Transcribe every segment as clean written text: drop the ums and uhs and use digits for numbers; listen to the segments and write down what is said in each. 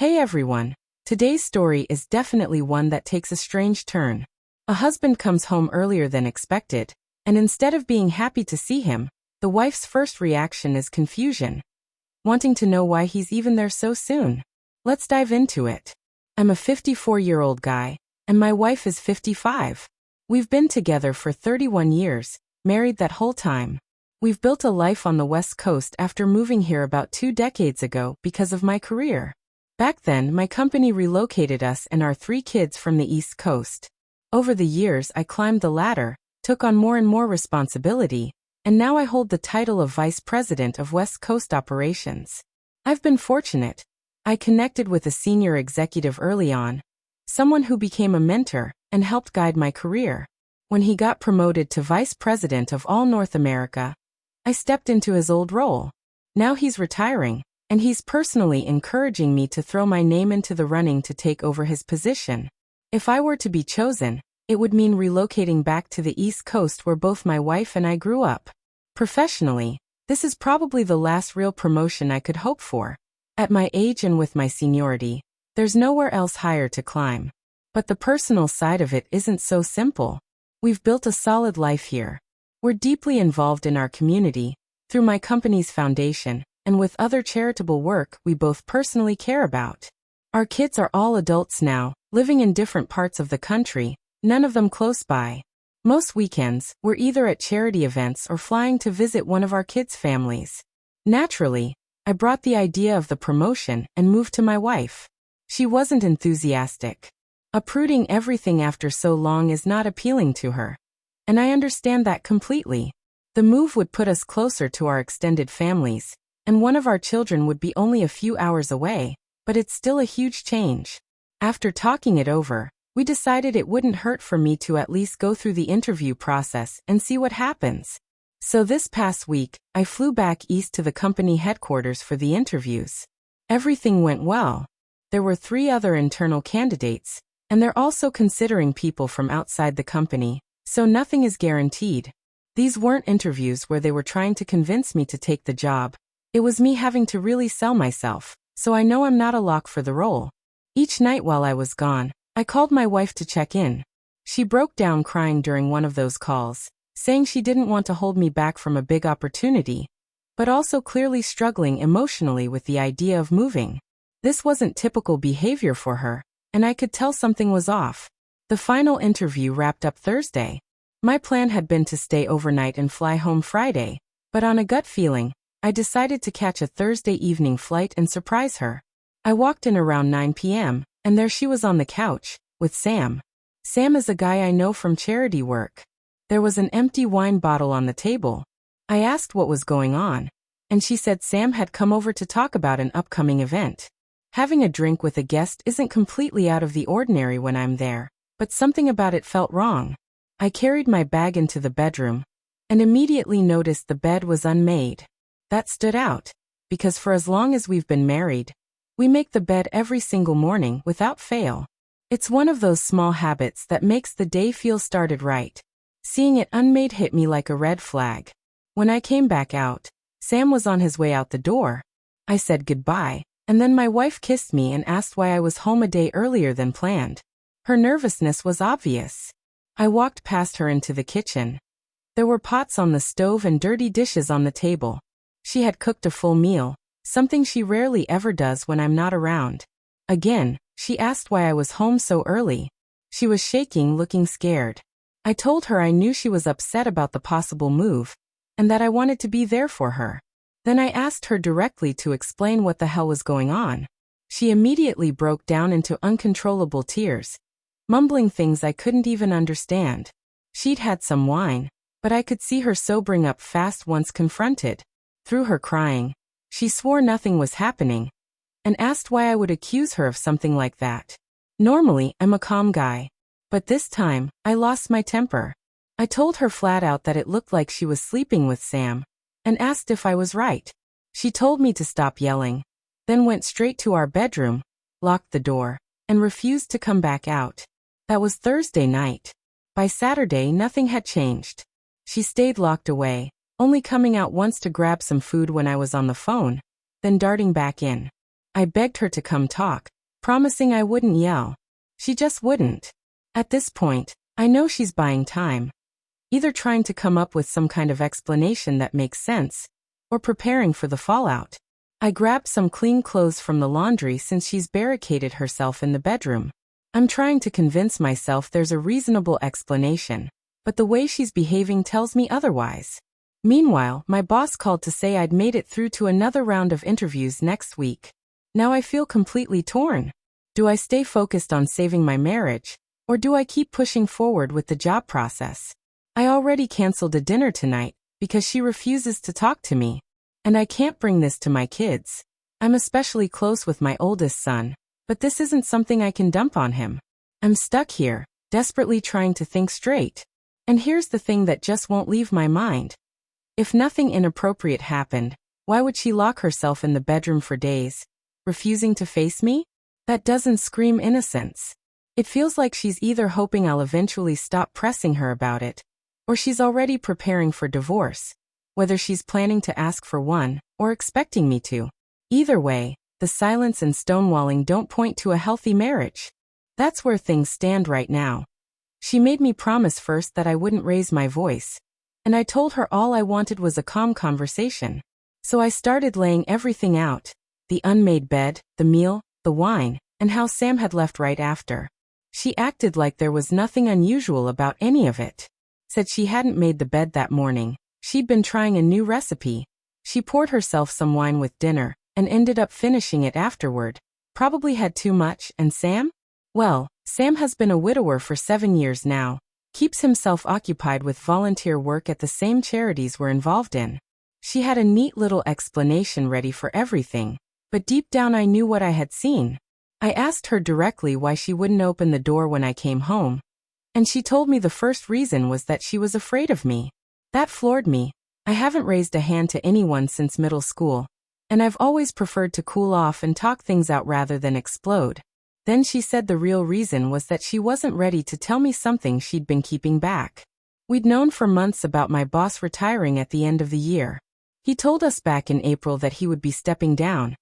Hey everyone. Today's story is definitely one that takes a strange turn. A husband comes home earlier than expected, and instead of being happy to see him, the wife's first reaction is confusion, wanting to know why he's even there so soon. Let's dive into it. I'm a 54-year-old guy, and my wife is 55. We've been together for 31 years, married that whole time. We've built a life on the West Coast after moving here about 2 decades ago because of my career. Back then, my company relocated us and our 3 kids from the East Coast. Over the years, I climbed the ladder, took on more and more responsibility, and now I hold the title of Vice President of West Coast Operations. I've been fortunate. I connected with a senior executive early on, someone who became a mentor and helped guide my career. When he got promoted to Vice President of all North America, I stepped into his old role. Now he's retiring, and he's personally encouraging me to throw my name into the running to take over his position. If I were to be chosen, it would mean relocating back to the East Coast where both my wife and I grew up. Professionally, this is probably the last real promotion I could hope for. At my age and with my seniority, there's nowhere else higher to climb. But the personal side of it isn't so simple. We've built a solid life here. We're deeply involved in our community, through my company's foundation, and with other charitable work we both personally care about. Our kids are all adults now, living in different parts of the country, none of them close by. Most weekends, we're either at charity events or flying to visit one of our kids' families. Naturally, I brought the idea of the promotion and moved to my wife. She wasn't enthusiastic. Uprooting everything after so long is not appealing to her. And I understand that completely. The move would put us closer to our extended families, and one of our children would be only a few hours away, but it's still a huge change. After talking it over, we decided it wouldn't hurt for me to at least go through the interview process and see what happens. So this past week, I flew back east to the company headquarters for the interviews. Everything went well. There were 3 other internal candidates, and they're also considering people from outside the company, so nothing is guaranteed. These weren't interviews where they were trying to convince me to take the job. It was me having to really sell myself, so I know I'm not a lock for the role. Each night while I was gone, I called my wife to check in. She broke down crying during one of those calls, saying she didn't want to hold me back from a big opportunity, but also clearly struggling emotionally with the idea of moving. This wasn't typical behavior for her, and I could tell something was off. The final interview wrapped up Thursday. My plan had been to stay overnight and fly home Friday, but on a gut feeling, I decided to catch a Thursday evening flight and surprise her. I walked in around 9 p.m., and there she was on the couch, with Sam. Sam is a guy I know from charity work. There was an empty wine bottle on the table. I asked what was going on, and she said Sam had come over to talk about an upcoming event. Having a drink with a guest isn't completely out of the ordinary when I'm there, but something about it felt wrong. I carried my bag into the bedroom, and immediately noticed the bed was unmade. That stood out, because for as long as we've been married, we make the bed every single morning without fail. It's one of those small habits that makes the day feel started right. Seeing it unmade hit me like a red flag. When I came back out, Sam was on his way out the door. I said goodbye, and then my wife kissed me and asked why I was home a day earlier than planned. Her nervousness was obvious. I walked past her into the kitchen. There were pots on the stove and dirty dishes on the table. She had cooked a full meal, something she rarely ever does when I'm not around. Again, she asked why I was home so early. She was shaking, looking scared. I told her I knew she was upset about the possible move, and that I wanted to be there for her. Then I asked her directly to explain what the hell was going on. She immediately broke down into uncontrollable tears, mumbling things I couldn't even understand. She'd had some wine, but I could see her sobering up fast once confronted. Through her crying, she swore nothing was happening, and asked why I would accuse her of something like that. Normally, I'm a calm guy, but this time, I lost my temper. I told her flat out that it looked like she was sleeping with Sam, and asked if I was right. She told me to stop yelling, then went straight to our bedroom, locked the door, and refused to come back out. That was Thursday night. By Saturday, nothing had changed. She stayed locked away, only coming out once to grab some food when I was on the phone, then darting back in. I begged her to come talk, promising I wouldn't yell. She just wouldn't. At this point, I know she's buying time. Either trying to come up with some kind of explanation that makes sense, or preparing for the fallout. I grabbed some clean clothes from the laundry since she's barricaded herself in the bedroom. I'm trying to convince myself there's a reasonable explanation, but the way she's behaving tells me otherwise. Meanwhile, my boss called to say I'd made it through to another round of interviews next week. Now I feel completely torn. Do I stay focused on saving my marriage, or do I keep pushing forward with the job process? I already canceled a dinner tonight because she refuses to talk to me. And I can't bring this to my kids. I'm especially close with my oldest son, but this isn't something I can dump on him. I'm stuck here, desperately trying to think straight. And here's the thing that just won't leave my mind. If nothing inappropriate happened, why would she lock herself in the bedroom for days, refusing to face me? That doesn't scream innocence. It feels like she's either hoping I'll eventually stop pressing her about it, or she's already preparing for divorce, whether she's planning to ask for one, or expecting me to. Either way, the silence and stonewalling don't point to a healthy marriage. That's where things stand right now. She made me promise first that I wouldn't raise my voice, and I told her all I wanted was a calm conversation. So I started laying everything out: the unmade bed, the meal, the wine, and how Sam had left right after. She acted like there was nothing unusual about any of it. Said she hadn't made the bed that morning. She'd been trying a new recipe. She poured herself some wine with dinner, and ended up finishing it afterward. Probably had too much. And Sam? Well, Sam has been a widower for 7 years now. Keeps himself occupied with volunteer work at the same charities we're involved in. She had a neat little explanation ready for everything, but deep down I knew what I had seen. I asked her directly why she wouldn't open the door when I came home, and she told me the first reason was that she was afraid of me. That floored me. I haven't raised a hand to anyone since middle school, and I've always preferred to cool off and talk things out rather than explode. Then she said the real reason was that she wasn't ready to tell me something she'd been keeping back. We'd known for months about my boss retiring at the end of the year. He told us back in April that he would be stepping down,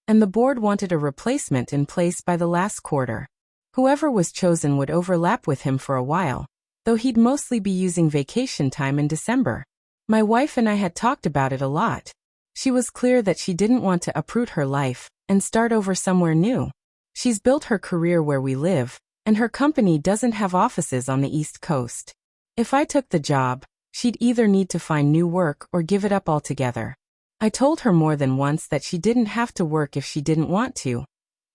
and the board wanted a replacement in place by the last quarter. Whoever was chosen would overlap with him for a while, though he'd mostly be using vacation time in December. My wife and I had talked about it a lot. She was clear that she didn't want to uproot her life and start over somewhere new. She's built her career where we live, and her company doesn't have offices on the East Coast. If I took the job, she'd either need to find new work or give it up altogether. I told her more than once that she didn't have to work if she didn't want to,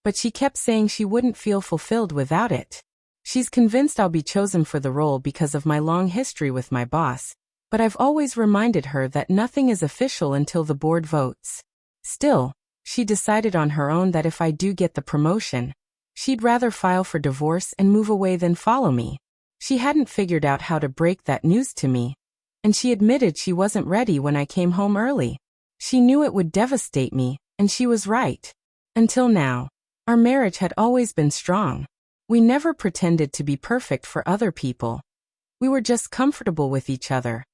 but she kept saying she wouldn't feel fulfilled without it. She's convinced I'll be chosen for the role because of my long history with my boss, but I've always reminded her that nothing is official until the board votes. Still, she decided on her own that if I do get the promotion, she'd rather file for divorce and move away than follow me. She hadn't figured out how to break that news to me, and she admitted she wasn't ready when I came home early. She knew it would devastate me, and she was right. Until now, our marriage had always been strong. We never pretended to be perfect for other people. We were just comfortable with each other,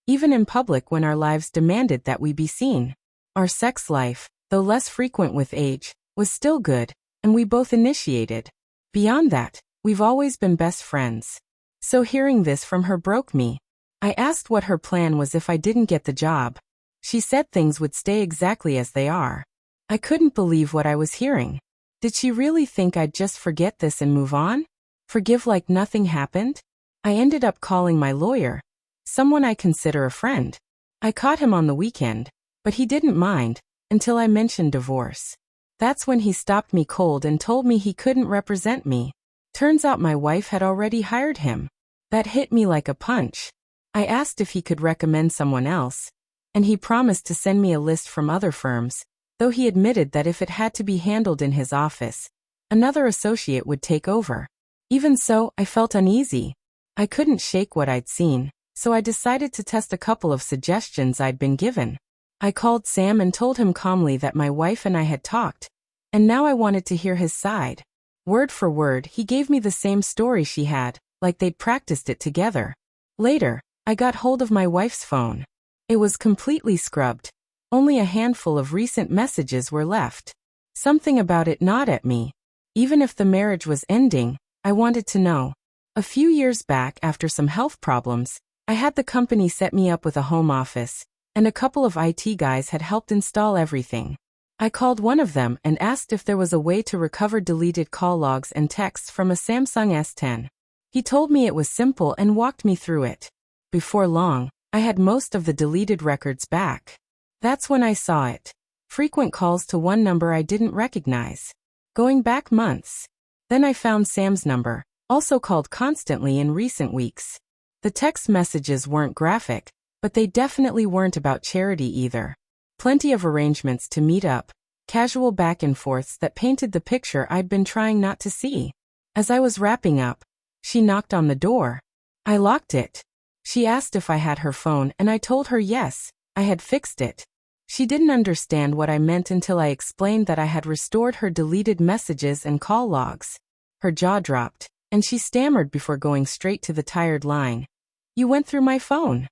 even in public when our lives demanded that we be seen. Our sex life, though less frequent with age, was still good, and we both initiated. Beyond that, we've always been best friends. So hearing this from her broke me. I asked what her plan was if I didn't get the job. She said things would stay exactly as they are. I couldn't believe what I was hearing. Did she really think I'd just forget this and move on? Forgive like nothing happened? I ended up calling my lawyer, someone I consider a friend. I caught him on the weekend, but he didn't mind, until I mentioned divorce. That's when he stopped me cold and told me he couldn't represent me. Turns out my wife had already hired him. That hit me like a punch. I asked if he could recommend someone else, and he promised to send me a list from other firms, though he admitted that if it had to be handled in his office, another associate would take over. Even so, I felt uneasy. I couldn't shake what I'd seen, so I decided to test a couple of suggestions I'd been given. I called Sam and told him calmly that my wife and I had talked, and now I wanted to hear his side. Word for word, he gave me the same story she had, like they'd practiced it together. Later, I got hold of my wife's phone. It was completely scrubbed. Only a handful of recent messages were left. Something about it gnawed at me. Even if the marriage was ending, I wanted to know. A few years back, after some health problems, I had the company set me up with a home office, and a couple of IT guys had helped install everything. I called one of them and asked if there was a way to recover deleted call logs and texts from a Samsung S10. He told me it was simple and walked me through it. Before long, I had most of the deleted records back. That's when I saw it. Frequent calls to one number I didn't recognize. Going back months. Then I found Sam's number, also called constantly in recent weeks. The text messages weren't graphic, but they definitely weren't about charity either. Plenty of arrangements to meet up, casual back and forths that painted the picture I'd been trying not to see. As I was wrapping up, she knocked on the door. I locked it. She asked if I had her phone and I told her yes, I had fixed it. She didn't understand what I meant until I explained that I had restored her deleted messages and call logs. Her jaw dropped, and she stammered before going straight to the tired line. "You went through my phone."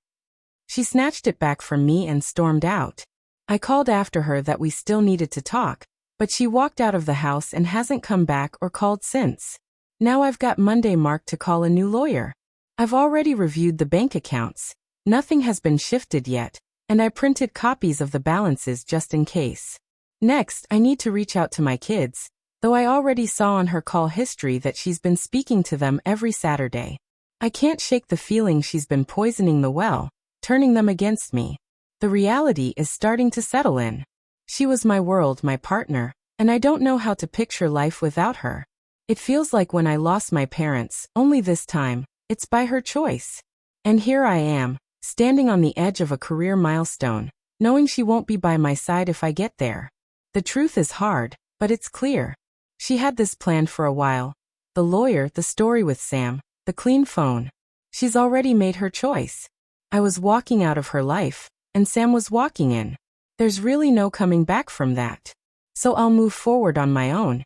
She snatched it back from me and stormed out. I called after her that we still needed to talk, but she walked out of the house and hasn't come back or called since. Now I've got Monday marked to call a new lawyer. I've already reviewed the bank accounts. Nothing has been shifted yet, and I printed copies of the balances just in case. Next, I need to reach out to my kids, though I already saw on her call history that she's been speaking to them every Saturday. I can't shake the feeling she's been poisoning the well, turning them against me. The reality is starting to settle in. She was my world, my partner, and I don't know how to picture life without her. It feels like when I lost my parents, only this time, it's by her choice. And here I am, standing on the edge of a career milestone, knowing she won't be by my side if I get there. The truth is hard, but it's clear. She had this planned for a while. The lawyer, the story with Sam, the clean phone. She's already made her choice. I was walking out of her life, and Sam was walking in. There's really no coming back from that. So I'll move forward on my own.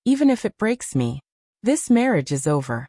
Even if it breaks me. This marriage is over.